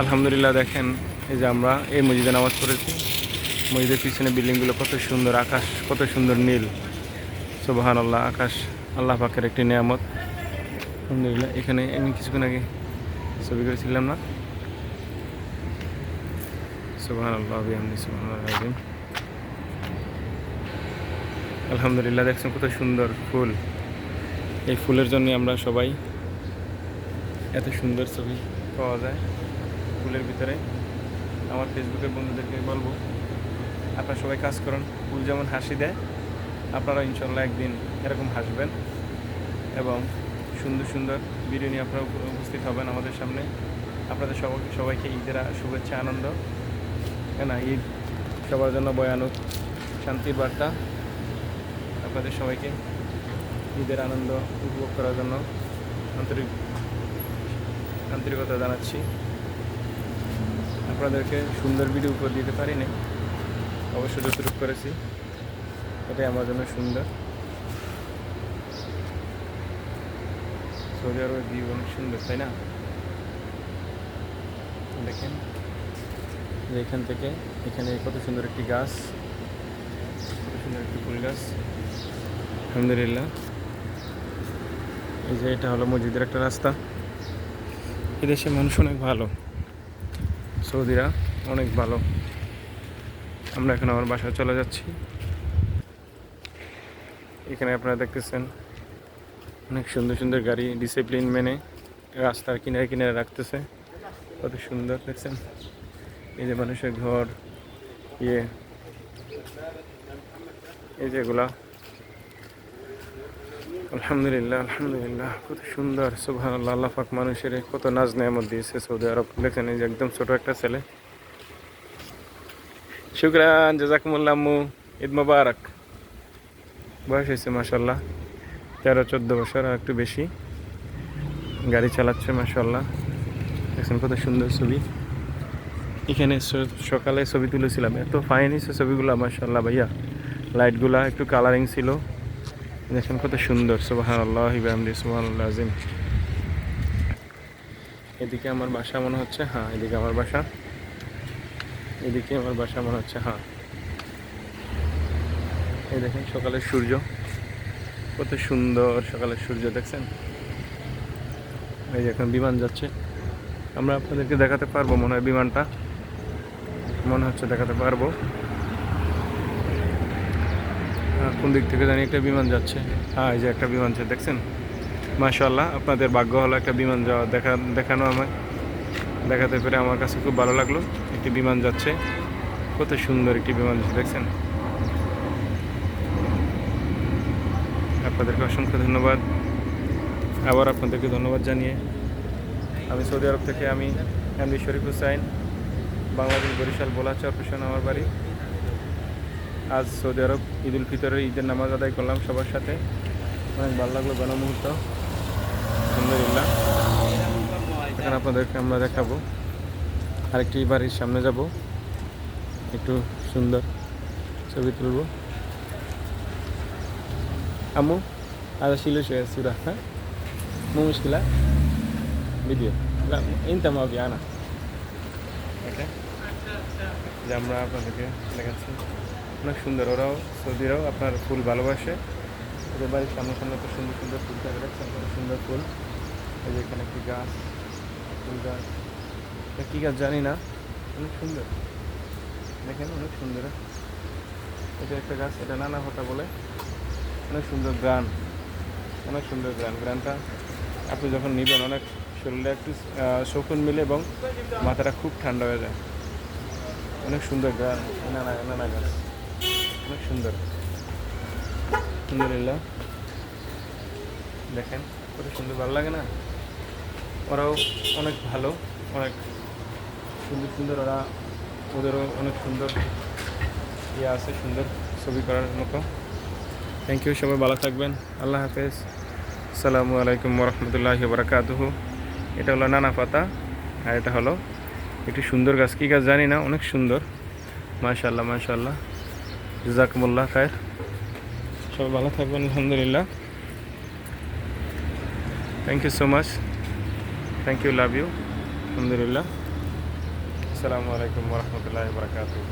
আলহামদুলিল্লাহ দেখেন, এই যে আমরা এই মসজিদে নামাজ পড়েছি। মসজিদের পিছনে বিল্ডিংগুলো কত সুন্দর, আকাশ কত সুন্দর নীল। সুবহানাল্লাহ, আকাশ আল্লাহ পাকের একটি নিয়ামত। আলহামদুলিল্লাহ, এখানে আমি কিছুক্ষণ আগে ছবি করেছিলাম না? সুবহানাল্লাহ বিহামদি সুবহানাল্লাহ আযীম। আলহামদুলিল্লাহ, দেখছেন কত সুন্দর ফুল। এই ফুলের জন্য আমরা সবাই এত সুন্দর ছবি পাওয়া যায় ফুলের ভিতরে। আমার ফেসবুকের বন্ধুদেরকে বলবো, আপনারা সবাই কাজ করুন। ফুল যেমন হাসি দেয়, আপনারা ইনশাল্লাহ একদিন এরকম হাসবেন এবং সুন্দর সুন্দর ভিডিও নিয়ে আপনারা উপস্থিত হবেন আমাদের সামনে। আপনাদের সবাইকে ঈদের শুভেচ্ছা, আনন্দ। না, ঈদ সবার জন্য ভয়ানক শান্তির বার্তা। আপনাদের সবাইকে ঈদের আনন্দ উপভোগ করার জন্য আন্তরিকতা জানাচ্ছি। আপনাদেরকে সুন্দর ভিডিও উপর দিতে পারিনি, অবশ্য যতটুকু করেছি এটাই আমার জন্য সুন্দর। সৌদি আরবের ভিউ অনেক সুন্দর, তাই না? দেখেন যে এখান থেকে এখানে কত সুন্দর একটি গাছ, কত সুন্দর একটি ফুল গাছ। আলহামদুলিল্লাহ, এই যে এটা হলো মসজিদের একটা রাস্তা। এদেশের মানুষ অনেক ভালো, সৌদিরা অনেক ভালো। আমরা এখন আমার বাসায় চলে যাচ্ছি। এখানে আপনারা দেখতেছেন অনেক সুন্দর সুন্দর গাড়ি ডিসিপ্লিন মেনে রাস্তার কিনারে কিনারে রাখতেছে। কত সুন্দর দেখছেন, এই যে মানুষের ঘর, এই যেগুলা। আলহামদুলিল্লাহ আলহামদুলিল্লাহ, কত সুন্দর। সুবহানাল্লাহ, আল্লাহ পাক মানুষের কত নাজ নেয়ামত দিয়েছে সৌদি আরব। দেখেন এই যে একদম ছোট একটা ছেলে। শুকরান, জাযাকুমুল্লাহ আম্মু, ঈদ মোবারক। বয়স হয়েছে মাশাল্লাহ 13-14 বছর, আর একটু বেশি। গাড়ি চালাচ্ছে মাশাল্লাহ। দেখছেন কত সুন্দর ছবি। এখানে সকালে ছবি তুলেছিলাম, এত ফাইন হয়েছে ছবিগুলো মাশাল্লাহ ভাইয়া। লাইটগুলা একটু কালারিং ছিল। দেখেন কত সুন্দর। সুবহানাল্লাহ বিহামদি সুবহানাল্লাহ আযীম। এদিকে আমার বাসা মনে হচ্ছে, হ্যাঁ এদিকে আমার বাসা, এদিকে আমার বাসা মনে হচ্ছে, হ্যাঁ। এই দেখেন সকালের সূর্য, কত সুন্দর সকালের সূর্য দেখছেন। এই যে এখন বিমান যাচ্ছে, আমরা আপনাদেরকে দেখাতে পারবো মনে হয় বিমানটা, মনে হচ্ছে দেখাতে পারবো। কোন দিক থেকে জানি একটা বিমান যাচ্ছে। হ্যাঁ, এই যে একটা বিমান যাচ্ছে দেখছেন। মাশাআল্লাহ, আপনাদের ভাগ্য হলো একটা বিমান যাওয়া দেখানো। আমায় দেখাতে পেরে আমার কাছে খুব ভালো লাগলো। একটি বিমান যাচ্ছে, কত সুন্দর একটি বিমান যাচ্ছে দেখছেন। আপনাদেরকে অসংখ্য ধন্যবাদ। আবার আপনাদেরকে ধন্যবাদ জানিয়ে আমি সৌদি আরব থেকে, আমি এমডি শরীফ হুসাইন, বাংলাদেশ বরিশাল বোলাচর অপারেশন আমার বাড়ি। আজ সৌদি আরব ঈদুল ফিতরের ঈদের নামাজ আদায় করলাম সবার সাথে, অনেক ভালো লাগলো গণমুহূর্ত। আলহামদুলিল্লাহ, এখন আপনাদেরকে আমরা দেখাবো আরেকটি বাড়ির সামনে যাব, একটু সুন্দর ছবি তুলব। আম্মু هذا شيله شوية الصورة ها مو مشكلة فيديو لا انت ما ابي انا ওকে। যে আমরা আপনাদেরকে দেখাচ্ছি অনেক সুন্দর। ওরাও সৌদিরাও আপনার ফুল ভালোবাসে। ওদের বাড়ির সামনে সামনে তো সুন্দর সুন্দর ফুল থাকে দেখছেন, কত সুন্দর ফুল। এই যে এখানে একটি গাছ, ফুল গাছ, এটা কী গাছ জানি না, অনেক সুন্দর দেখেন, অনেক সুন্দর। এটা একটা গাছ, এটা নানা পাতা বলে। অনেক সুন্দর গ্রান, অনেক সুন্দর গ্রানটা আপনি যখন নেবেন অনেক শরীরে একটু শকুন মিলে এবং মাথাটা খুব ঠান্ডা হয়ে যায়। অনেক সুন্দর গ্রান, নানা গাছ, অনেক সুন্দর। আলহামদুলিল্লাহ, দেখেন কত সুন্দর, ভালো লাগে না? ওরাও অনেক ভালো, অনেক সুন্দর সুন্দর। ওদেরও অনেক সুন্দর আছে, সুন্দর ছবি করার মতো। থ্যাংক ইউ, সবাই ভালো থাকবেন। আল্লাহ হাফেজ। আসসালামু আলাইকুম ওরহমতুল্লাহি বারাকাতুহু। এটা হলো নানা পাতা, আর এটা হলো একটি সুন্দর গাছ, কী গাছ জানি না, অনেক সুন্দর। মাশাআল্লাহ মাশাআল্লাহ, জাযাকুমুল্লাহ খায়ের। সবাই ভালো থাকবেন। আলহামদুলিল্লাহ, thank you so much, thank you, love you. আলহামদুলিল্লাহ। আসসালামু আলাইকুম ওয়া রাহমাতুল্লাহি ওয়া বারাকাতুহু।